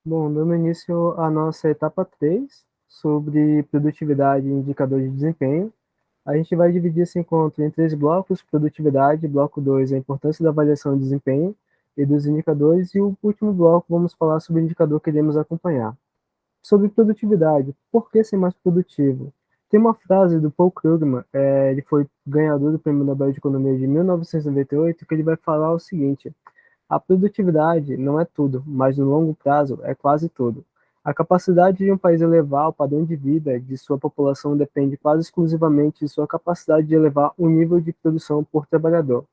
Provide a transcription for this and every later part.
Bom, dando início à nossa etapa 3 sobre produtividade e indicadores de desempenho, a gente vai dividir esse encontro em três blocos: produtividade, bloco 2, a importância da avaliação de desempenho e dos indicadores, e o último bloco vamos falar sobre o indicador que iremos acompanhar. Sobre produtividade, por que ser mais produtivo? Tem uma frase do Paul Krugman, ele foi ganhador do Prêmio Nobel de Economia de 1998, que ele vai falar o seguinte: a produtividade não é tudo, mas no longo prazo é quase tudo. A capacidade de um país elevar o padrão de vida de sua população depende quase exclusivamente de sua capacidade de elevar o nível de produção por trabalhador.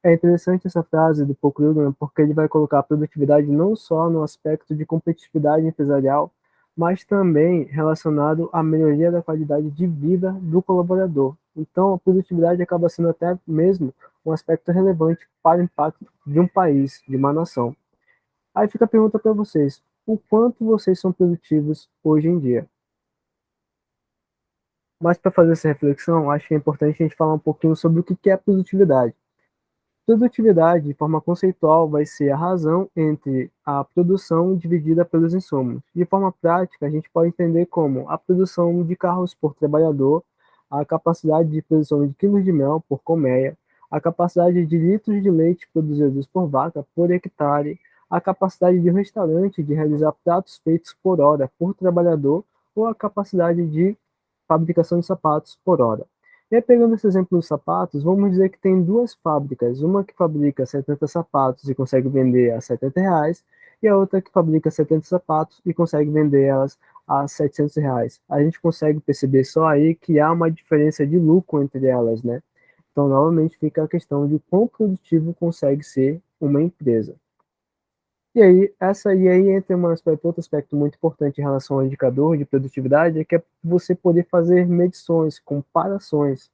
É interessante essa frase do Paul Krugman porque ele vai colocar a produtividade não só no aspecto de competitividade empresarial, mas também relacionado à melhoria da qualidade de vida do colaborador. Então, a produtividade acaba sendo até mesmo um aspecto relevante para o impacto de um país, de uma nação. Aí fica a pergunta para vocês: o quanto vocês são produtivos hoje em dia? Mas para fazer essa reflexão, acho que é importante a gente falar um pouquinho sobre o que é produtividade. Produtividade, de forma conceitual, vai ser a razão entre a produção dividida pelos insumos. De forma prática, a gente pode entender como a produção de carros por trabalhador, a capacidade de produção de quilos de mel por colmeia, a capacidade de litros de leite produzidos por vaca por hectare, a capacidade de um restaurante de realizar pratos feitos por hora por trabalhador, ou a capacidade de fabricação de sapatos por hora. E aí, pegando esse exemplo dos sapatos, vamos dizer que tem duas fábricas, uma que fabrica 70 sapatos e consegue vender a R$ 70, e a outra que fabrica 70 sapatos e consegue vender elas a R$ 700. A gente consegue perceber só aí que há uma diferença de lucro entre elas, né? Então, novamente, fica a questão de quão produtivo consegue ser uma empresa. E aí entra outro aspecto muito importante em relação ao indicador de produtividade, é que é você poder fazer medições, comparações.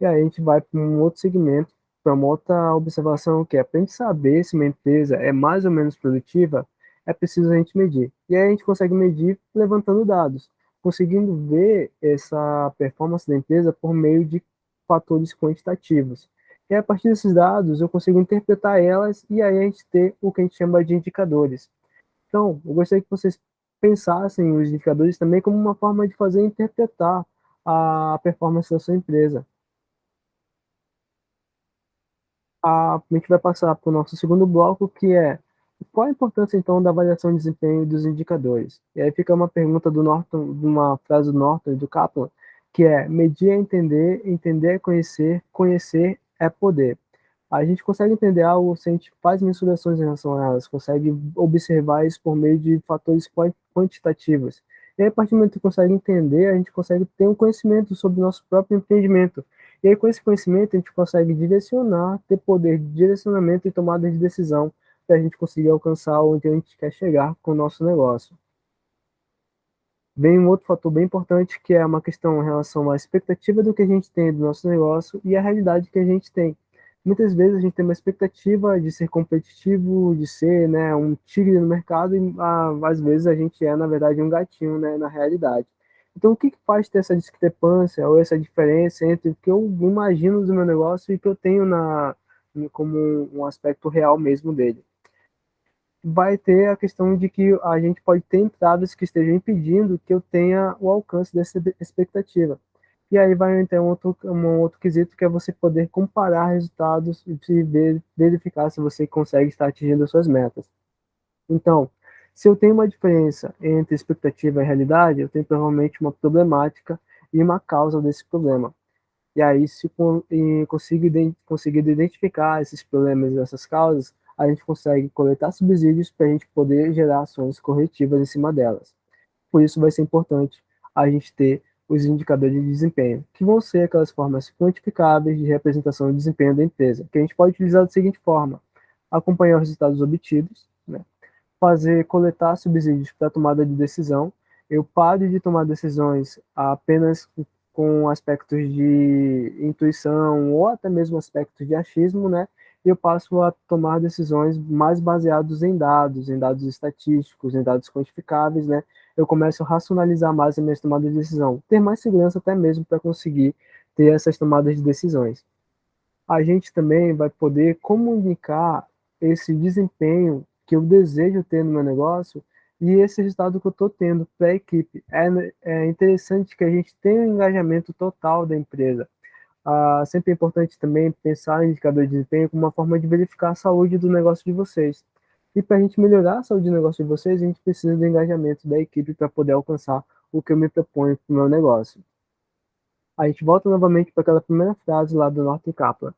E aí a gente vai para um outro segmento, para uma outra observação, que é para a gente saber se uma empresa é mais ou menos produtiva, é preciso a gente medir. E aí a gente consegue medir levantando dados, conseguindo ver essa performance da empresa por meio de fatores quantitativos. E a partir desses dados, eu consigo interpretar elas e aí a gente ter o que a gente chama de indicadores. Então, eu gostaria que vocês pensassem os indicadores também como uma forma de fazer interpretar a performance da sua empresa. A gente vai passar para o nosso segundo bloco, que é qual a importância, então, da avaliação de desempenho e dos indicadores? E aí fica uma pergunta do Norton, de uma frase do Norton e do Kaplan, que é: medir é entender, entender é conhecer, conhecer é poder. A gente consegue entender algo se a gente faz mensurações em relação a elas, consegue observar isso por meio de fatores quantitativos. E aí, a partir do momento que consegue entender, a gente consegue ter um conhecimento sobre o nosso próprio empreendimento. E aí, com esse conhecimento, a gente consegue direcionar, ter poder de direcionamento e tomada de decisão para a gente conseguir alcançar onde a gente quer chegar com o nosso negócio. Vem um outro fator bem importante, que é uma questão em relação à expectativa do que a gente tem do nosso negócio e a realidade que a gente tem. Muitas vezes a gente tem uma expectativa de ser competitivo, de ser, né, um tigre no mercado, e às vezes a gente é, na verdade, um gatinho, né, na realidade. Então, o que faz ter essa discrepância ou essa diferença entre o que eu imagino do meu negócio e o que eu tenho como um aspecto real mesmo dele? Vai ter a questão de que a gente pode ter entradas que estejam impedindo que eu tenha o alcance dessa expectativa. E aí vai entrar um outro quesito, que é você poder comparar resultados e se verificar se você consegue estar atingindo as suas metas. Então, se eu tenho uma diferença entre expectativa e realidade, eu tenho provavelmente uma problemática e uma causa desse problema. E aí, se conseguir identificar esses problemas e essas causas, a gente consegue coletar subsídios para a gente poder gerar ações corretivas em cima delas. Por isso vai ser importante a gente ter os indicadores de desempenho, que vão ser aquelas formas quantificáveis de representação de desempenho da empresa, que a gente pode utilizar da seguinte forma: acompanhar os resultados obtidos, né? Coletar subsídios para tomada de decisão. Eu paro de tomar decisões apenas com aspectos de intuição ou até mesmo aspectos de achismo, né? E eu passo a tomar decisões mais baseados em dados estatísticos, em dados quantificáveis, né? Eu começo a racionalizar mais as minhas tomadas de decisão, ter mais segurança até mesmo para conseguir ter essas tomadas de decisões. A gente também vai poder comunicar esse desempenho que eu desejo ter no meu negócio E esse resultado que eu estou tendo para a equipe é interessante que a gente tenha um engajamento total da empresa. Sempre é importante também pensar em indicador de desempenho como uma forma de verificar a saúde do negócio de vocês. E para a gente melhorar a saúde do negócio de vocês, a gente precisa do engajamento da equipe para poder alcançar o que eu me proponho para o meu negócio. A gente volta novamente para aquela primeira frase lá do Norton Kaplan.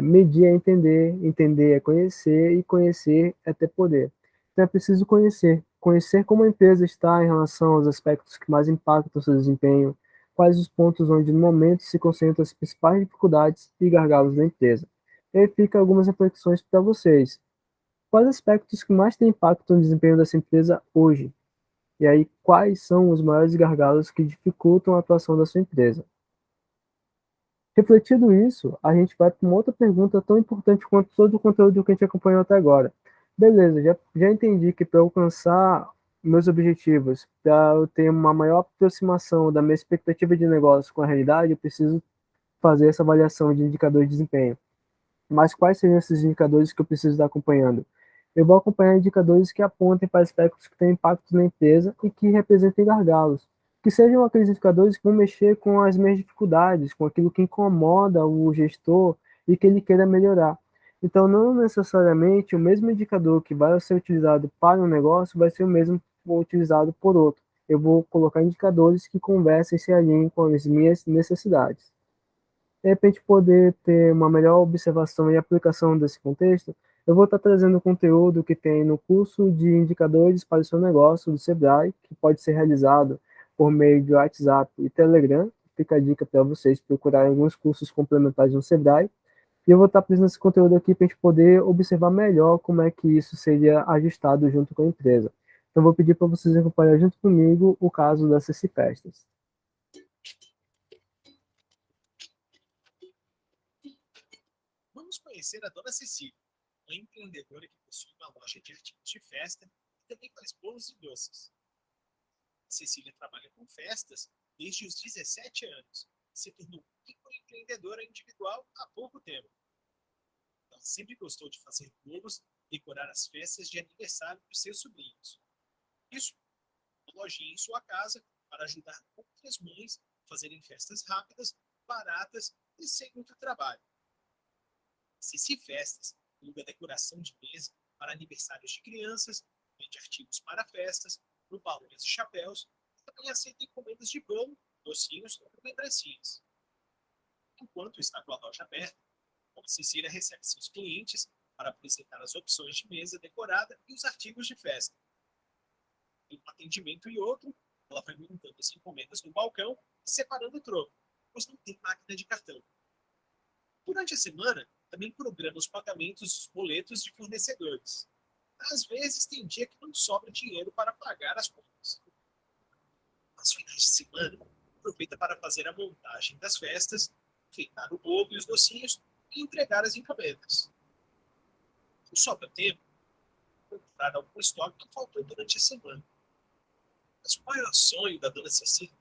Medir é entender, entender é conhecer e conhecer é ter poder. Então é preciso conhecer. Conhecer como a empresa está em relação aos aspectos que mais impactam o seu desempenho, quais os pontos onde no momento se concentram as principais dificuldades e gargalos da empresa. E aí fica algumas reflexões para vocês. Quais aspectos que mais têm impacto no desempenho dessa empresa hoje? E aí, quais são os maiores gargalos que dificultam a atuação da sua empresa? Refletido isso, a gente vai para uma outra pergunta tão importante quanto todo o conteúdo que a gente acompanhou até agora. Beleza, já entendi que para alcançar meus objetivos, para eu ter uma maior aproximação da minha expectativa de negócio com a realidade, eu preciso fazer essa avaliação de indicador de desempenho. Mas quais seriam esses indicadores que eu preciso estar acompanhando? Eu vou acompanhar indicadores que apontem para aspectos que têm impacto na empresa e que representem gargalos. Que sejam aqueles indicadores que vão mexer com as minhas dificuldades, com aquilo que incomoda o gestor e que ele queira melhorar. Então, não necessariamente o mesmo indicador que vai ser utilizado para um negócio vai ser o mesmo utilizado por outro. Eu vou colocar indicadores que conversem e se alinhem com as minhas necessidades. De repente, poder ter uma melhor observação e aplicação desse contexto, eu vou estar trazendo conteúdo que tem no curso de indicadores para o seu negócio do Sebrae, que pode ser realizado por meio de WhatsApp e Telegram. Fica a dica para vocês procurarem alguns cursos complementares no Sebrae. E eu vou estar apresentando esse conteúdo aqui para a gente poder observar melhor como é que isso seria ajustado junto com a empresa. Então, vou pedir para vocês acompanharem junto comigo o caso da CC Festas. Vamos conhecer a dona Cecília, uma empreendedora que possui uma loja de artigos de festa e também faz bolos e doces. Cecília trabalha com festas desde os 17 anos e se tornou microempreendedora individual há pouco tempo. Ela sempre gostou de fazer bolos e decorar as festas de aniversário dos seus sobrinhos. Isso, uma lojinha em sua casa para ajudar outras mães a fazerem festas rápidas, baratas e sem muito trabalho. Cici Festas aluga decoração de mesa para aniversários de crianças, vende artigos para festas, balões e chapéus, e também aceita encomendas de bolo, docinhos e lembrancinhas. Enquanto está com a loja aberta, a Cecília recebe seus clientes para apresentar as opções de mesa decorada e os artigos de festa. Em um atendimento e outro, ela vai montando as encomendas no balcão e separando o troco, pois não tem máquina de cartão. Durante a semana, também programa os pagamentos dos boletos de fornecedores. Às vezes, tem dia que não sobra dinheiro para pagar as contas. Nos finais de semana, aproveita para fazer a montagem das festas, enfeitar o bolo e os docinhos e entregar as encomendas. Não sobra tempo para comprar algum estoque que faltou durante a semana. Mas qual é o sonho da dona Cecília?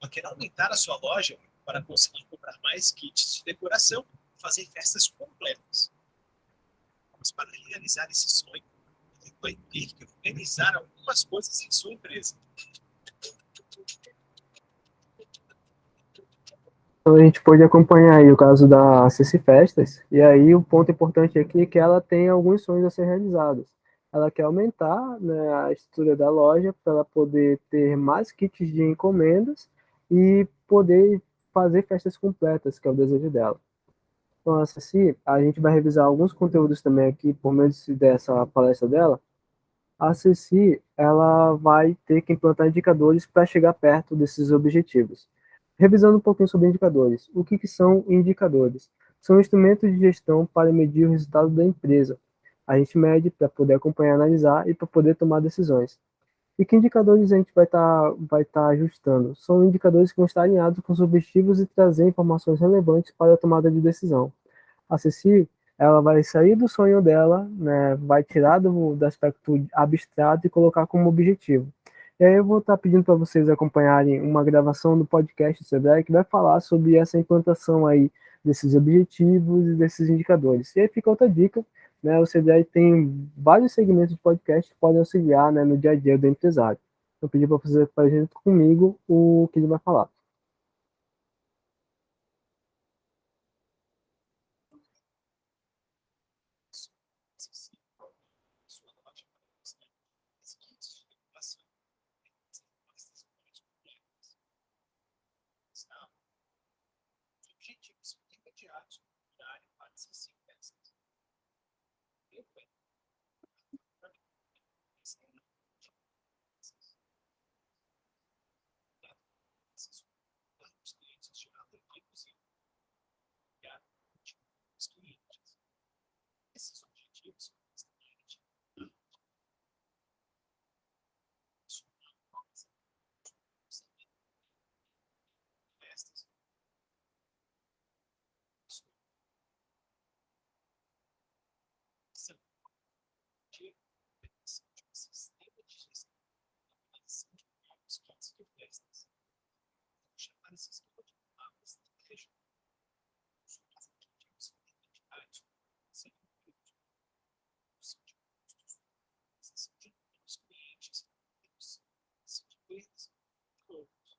Ela quer aumentar a sua loja para conseguir comprar mais kits de decoração e fazer festas completas. Mas para realizar esse sonho, ele vai ter que organizar algumas coisas em sua empresa. Então, a gente pode acompanhar aí o caso da Ceci Festas, e aí o ponto importante aqui é que ela tem alguns sonhos a ser realizados. Ela quer aumentar, né, a estrutura da loja para ela poder ter mais kits de encomendas e poder fazer festas completas, que é o desejo dela. Então, a Ceci, a gente vai revisar alguns conteúdos também aqui por meio dessa palestra dela. A Ceci, ela vai ter que implantar indicadores para chegar perto desses objetivos. Revisando um pouquinho sobre indicadores. O que são indicadores? São instrumentos de gestão para medir o resultado da empresa. A gente mede para poder acompanhar, analisar e para poder tomar decisões. E que indicadores a gente vai tá ajustando? São indicadores que vão estar alinhados com os objetivos e trazer informações relevantes para a tomada de decisão. A Ceci, ela vai sair do sonho dela, né, vai tirar do aspecto abstrato e colocar como objetivo. E aí eu vou estar pedindo para vocês acompanharem uma gravação do podcast do Sebrae que vai falar sobre essa implantação aí desses objetivos e desses indicadores. E aí fica outra dica, né, o CDI tem vários segmentos de podcast que podem auxiliar, né, no dia a dia do empresário. Eu pedi para você fazer junto comigo o que ele vai falar. Sua lógica as kits de regulação respostas muito complexas. Está? Os objetivos são imediatos para a área para essas peças. Eu bem, para mim, estão na os clientes de alta inclusive os clientes. Esses objetivos são extremamente festas, são de um sistema de gestão de os kits de festas. Vamos chamar esse esquema de palavras estratégico. Os objetivos são identidade, sem redução de custos, aquisição de novos clientes, redução de perdas e outros.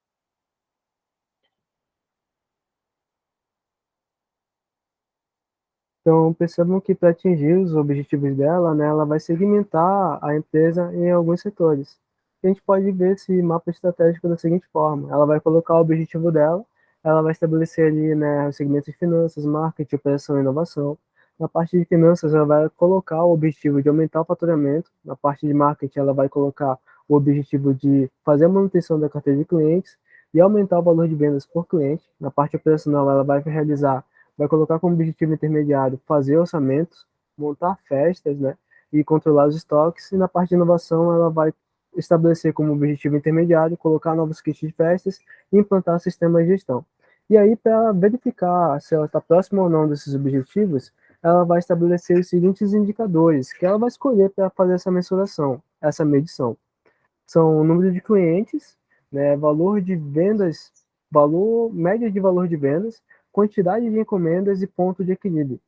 Então, percebam que para atingir os objetivos dela, né, ela vai segmentar a empresa em alguns setores. A gente pode ver esse mapa estratégico da seguinte forma: ela vai colocar o objetivo dela, ela vai estabelecer ali, né, os segmentos de finanças, marketing, operação e inovação. Na parte de finanças, ela vai colocar o objetivo de aumentar o faturamento. Na parte de marketing, ela vai colocar o objetivo de fazer a manutenção da carteira de clientes e aumentar o valor de vendas por cliente. Na parte operacional, ela vai colocar como objetivo intermediário fazer orçamentos, montar festas, né, e controlar os estoques. E na parte de inovação, ela vai estabelecer como objetivo intermediário colocar novos kits de festas e implantar sistemas de gestão. E aí, para verificar se ela está próxima ou não desses objetivos, ela vai estabelecer os seguintes indicadores que ela vai escolher para fazer essa mensuração, essa medição. São o número de clientes, né, valor de vendas, valor média de valor de vendas, quantidade de encomendas e ponto de equilíbrio.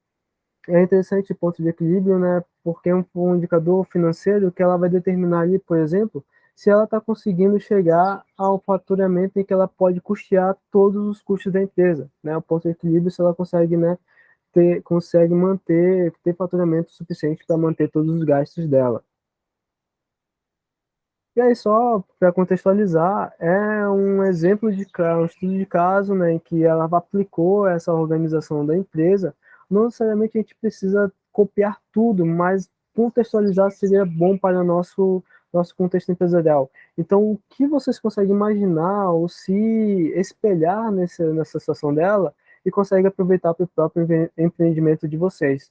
É interessante o ponto de equilíbrio, né, porque é um indicador financeiro que ela vai determinar ali, por exemplo, se ela está conseguindo chegar ao faturamento em que ela pode custear todos os custos da empresa, né, o ponto de equilíbrio se ela consegue, né, consegue ter faturamento suficiente para manter todos os gastos dela. E aí, só para contextualizar, é um exemplo um estudo de caso, né, em que ela aplicou essa organização da empresa. Não necessariamente a gente precisa copiar tudo, mas contextualizar seria bom para o nosso contexto empresarial. Então, o que vocês conseguem imaginar ou se espelhar nessa situação dela e conseguem aproveitar para o próprio empreendimento de vocês?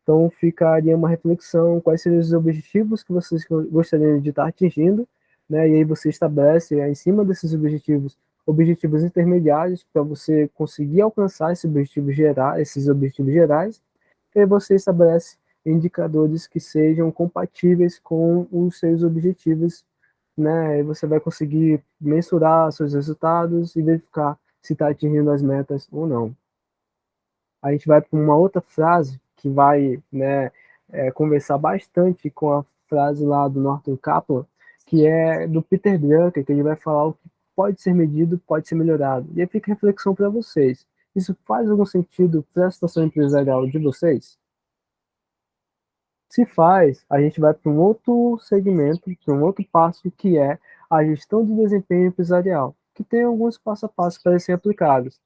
Então, ficaria uma reflexão, quais seriam os objetivos que vocês gostariam de estar atingindo, né? E aí você estabelece, em cima desses objetivos, objetivos intermediários para você conseguir alcançar esses objetivos gerais, e aí você estabelece indicadores que sejam compatíveis com os seus objetivos, né? E você vai conseguir mensurar seus resultados e verificar se está atingindo as metas ou não. A gente vai para uma outra frase que vai, né, conversar bastante com a frase lá do Norton Kaplan, que é do Peter Drucker, que ele vai falar o que pode ser medido, pode ser melhorado. E aí fica a reflexão para vocês. Isso faz algum sentido para a situação empresarial de vocês? Se faz, a gente vai para um outro segmento, para um outro passo, que é a gestão de desempenho empresarial, que tem alguns passo a passo para serem aplicados.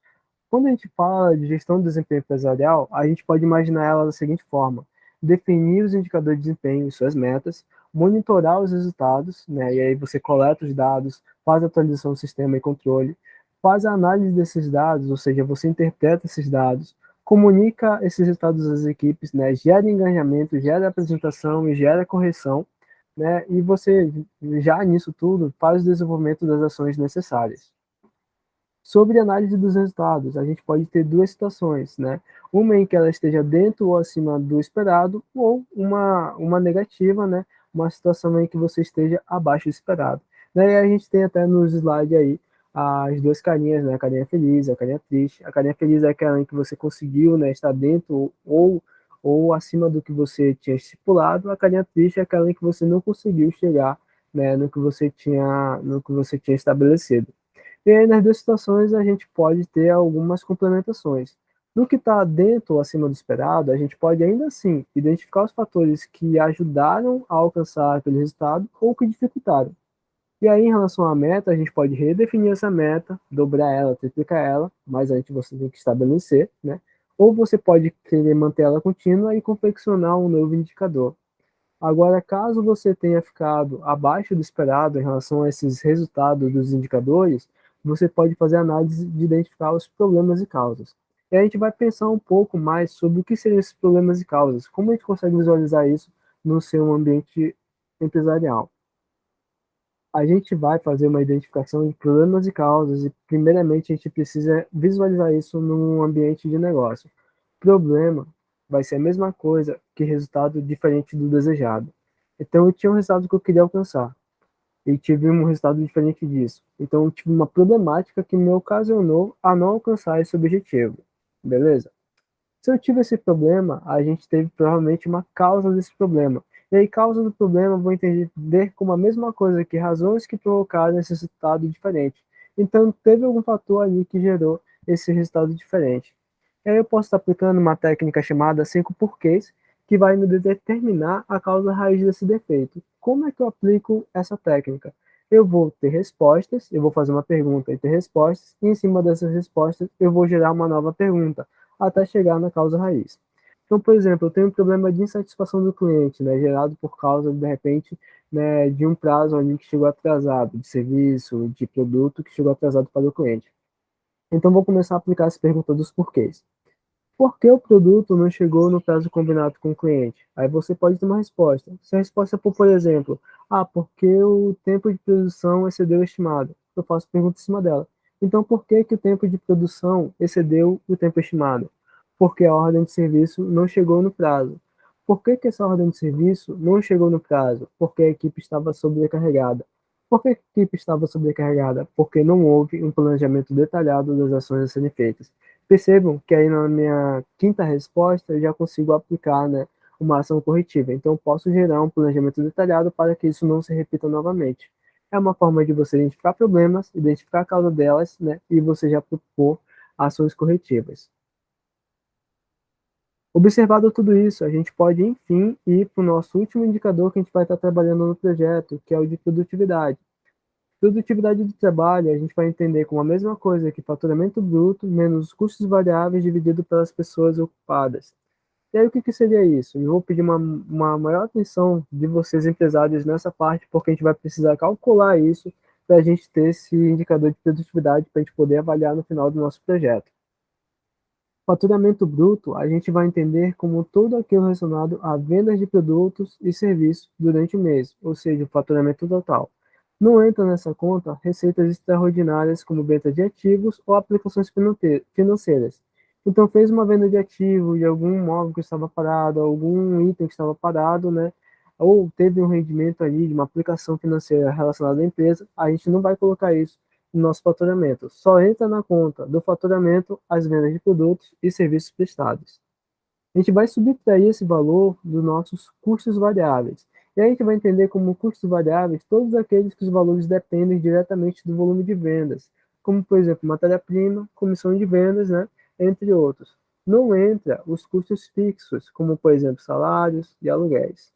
Quando a gente fala de gestão de desempenho empresarial, a gente pode imaginar ela da seguinte forma: definir os indicadores de desempenho e suas metas, monitorar os resultados, né, e aí você coleta os dados, faz a atualização do sistema e controle, faz a análise desses dados, ou seja, você interpreta esses dados, comunica esses resultados às equipes, né, gera engajamento, gera apresentação e gera correção, né, e você, já nisso tudo, faz o desenvolvimento das ações necessárias. Sobre análise dos resultados, a gente pode ter duas situações, né? Uma em que ela esteja dentro ou acima do esperado, ou uma negativa, né? Uma situação em que você esteja abaixo do esperado. Daí a gente tem até nos slides aí as duas carinhas, né? A carinha feliz, a carinha triste. A carinha feliz é aquela em que você conseguiu, né, estar dentro ou ou acima do que você tinha estipulado, a carinha triste é aquela em que você não conseguiu chegar, né, no que você tinha estabelecido. E aí, nas duas situações, a gente pode ter algumas complementações. No que está dentro ou acima do esperado, a gente pode ainda assim identificar os fatores que ajudaram a alcançar aquele resultado ou que dificultaram. E aí, em relação à meta, a gente pode redefinir essa meta, dobrar ela, triplicar ela, mas a gente você tem que estabelecer, né? Ou você pode querer manter ela contínua e confeccionar um novo indicador. Agora, caso você tenha ficado abaixo do esperado em relação a esses resultados dos indicadores, você pode fazer análise de identificar os problemas e causas. E a gente vai pensar um pouco mais sobre o que seriam esses problemas e causas, como a gente consegue visualizar isso no seu ambiente empresarial. A gente vai fazer uma identificação de problemas e causas, e primeiramente a gente precisa visualizar isso num ambiente de negócio. Problema vai ser a mesma coisa que resultado diferente do desejado. Então eu tinha um resultado que eu queria alcançar e tive um resultado diferente disso. Então eu tive uma problemática que me ocasionou a não alcançar esse objetivo. Beleza? Se eu tive esse problema, a gente teve provavelmente uma causa desse problema. E aí, causa do problema, eu vou entender como a mesma coisa que razões que provocaram esse resultado diferente. Então, teve algum fator ali que gerou esse resultado diferente. E aí, eu posso estar aplicando uma técnica chamada 5 porquês, que vai me determinar a causa raiz desse defeito. Como é que eu aplico essa técnica? Eu vou ter respostas, eu vou fazer uma pergunta e ter respostas, e em cima dessas respostas, eu vou gerar uma nova pergunta até chegar na causa raiz. Então, por exemplo, eu tenho um problema de insatisfação do cliente, né, gerado por causa, de repente, né, de um prazo ali que chegou atrasado, de serviço, de produto que chegou atrasado para o cliente. Então, vou começar a aplicar essa pergunta dos porquês. Por que o produto não chegou no prazo combinado com o cliente? Aí você pode ter uma resposta. Se a resposta for, por exemplo, porque o tempo de produção excedeu o estimado, eu faço pergunta em cima dela. Então, por que que o tempo de produção excedeu o tempo estimado? Porque a ordem de serviço não chegou no prazo. Por que que essa ordem de serviço não chegou no prazo? Porque a equipe estava sobrecarregada. Por que a equipe estava sobrecarregada? Porque não houve um planejamento detalhado das ações a serem feitas. Percebam que aí na minha quinta resposta eu já consigo aplicar, né, uma ação corretiva. Então, posso gerar um planejamento detalhado para que isso não se repita novamente. É uma forma de você identificar problemas, identificar a causa delas, né, e você já propor ações corretivas. Observado tudo isso, a gente pode, enfim, ir para o nosso último indicador que a gente vai estar trabalhando no projeto, que é o de produtividade. Produtividade do trabalho, a gente vai entender como a mesma coisa que faturamento bruto menos os custos variáveis dividido pelas pessoas ocupadas. E aí, o que, que seria isso? Eu vou pedir uma maior atenção de vocês, empresários, nessa parte, porque a gente vai precisar calcular isso para a gente ter esse indicador de produtividade para a gente poder avaliar no final do nosso projeto. Faturamento bruto, a gente vai entender como todo aquilo relacionado a vendas de produtos e serviços durante o mês, ou seja, o faturamento total. Não entra nessa conta receitas extraordinárias como venda de ativos ou aplicações financeiras. Então, fez uma venda de ativo de algum imóvel que estava parado, algum item que estava parado, né? Ou teve um rendimento ali de uma aplicação financeira relacionada à empresa, a gente não vai colocar isso no nosso faturamento. Só entra na conta do faturamento as vendas de produtos e serviços prestados. A gente vai subtrair esse valor dos nossos custos variáveis. E aí a gente vai entender como custos variáveis todos aqueles que os valores dependem diretamente do volume de vendas, como, por exemplo, matéria-prima, comissão de vendas, né, entre outros. Não entra os custos fixos, como, por exemplo, salários e aluguéis.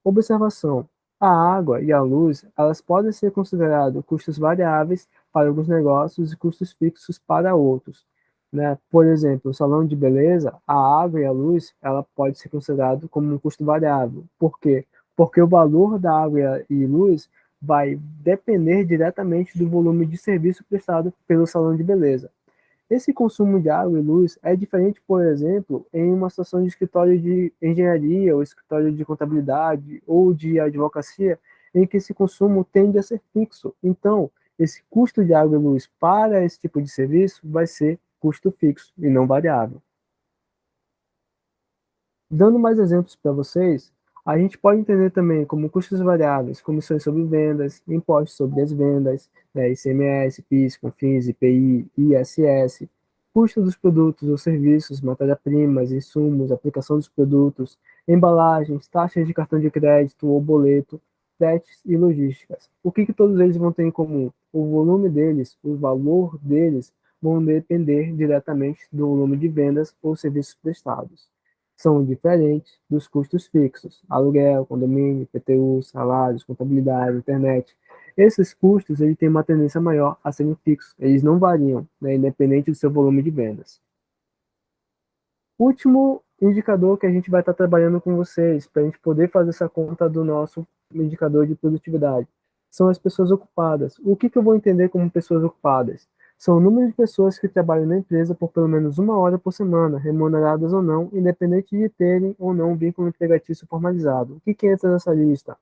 Observação: a água e a luz, elas podem ser consideradas custos variáveis para alguns negócios e custos fixos para outros, né? Por exemplo, o salão de beleza, a água e a luz, ela pode ser considerado como um custo variável. Por quê? Porque o valor da água e luz vai depender diretamente do volume de serviço prestado pelo salão de beleza. Esse consumo de água e luz é diferente, por exemplo, em uma situação de escritório de engenharia, ou escritório de contabilidade, ou de advocacia, em que esse consumo tende a ser fixo. Então, esse custo de água e luz para esse tipo de serviço vai ser custo fixo e não variável. Dando mais exemplos para vocês, a gente pode entender também como custos variáveis, comissões sobre vendas, impostos sobre as vendas, né, ICMS, PIS, COFINS, IPI, ISS. custo dos produtos ou serviços, matéria-primas, insumos, aplicação dos produtos, embalagens, taxas de cartão de crédito ou boleto, fretes e logísticas. O que todos eles vão ter em comum? O volume deles, o valor deles, vão depender diretamente do volume de vendas ou serviços prestados. São diferentes dos custos fixos, aluguel, condomínio, IPTU, salários, contabilidade, internet. Esses custos ele têm uma tendência maior a serem fixos, eles não variam, né, independente do seu volume de vendas. Último indicador que a gente vai estar trabalhando com vocês, para a gente poder fazer essa conta do nosso indicador de produtividade, são as pessoas ocupadas. O que eu vou entender como pessoas ocupadas? São o número de pessoas que trabalham na empresa por pelo menos 1 hora por semana, remuneradas ou não, independente de terem ou não um vínculo empregatício formalizado. O que entra nessa lista?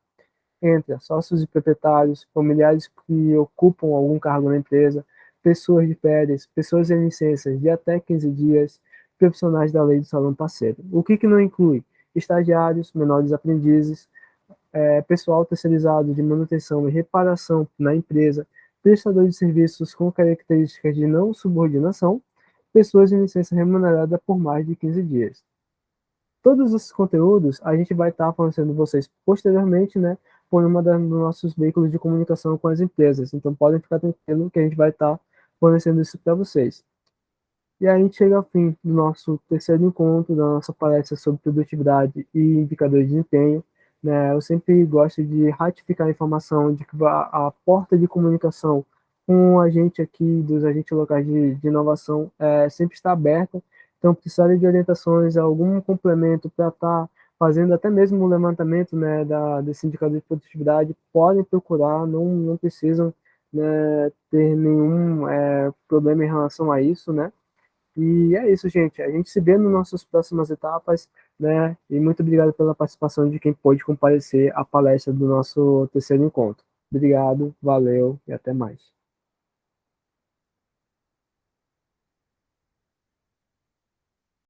Entra sócios e proprietários, familiares que ocupam algum cargo na empresa, pessoas de férias, pessoas em licenças de até 15 dias, profissionais da lei do salão parceiro. O que não inclui? Estagiários, menores aprendizes, pessoal terceirizado de manutenção e reparação na empresa, prestador de serviços com características de não subordinação, pessoas em licença remunerada por mais de 15 dias. Todos esses conteúdos a gente vai estar fornecendo vocês posteriormente, né, por uma dos nossos veículos de comunicação com as empresas. Então podem ficar tranquilos que a gente vai estar fornecendo isso para vocês. E aí a gente chega ao fim do nosso terceiro encontro, da nossa palestra sobre produtividade e indicadores de desempenho. Né? Eu sempre gosto de ratificar a informação de que a porta de comunicação com a gente aqui, dos agentes locais de inovação, sempre está aberta. Então, precisarem de orientações, algum complemento para estar fazendo até mesmo o levantamento, né, desse indicador de produtividade, podem procurar, não precisam, né, ter nenhum problema em relação a isso, né? E é isso, gente. A gente se vê nas nossas próximas etapas, né? E muito obrigado pela participação de quem pôde comparecer à palestra do nosso terceiro encontro. Obrigado, valeu e até mais.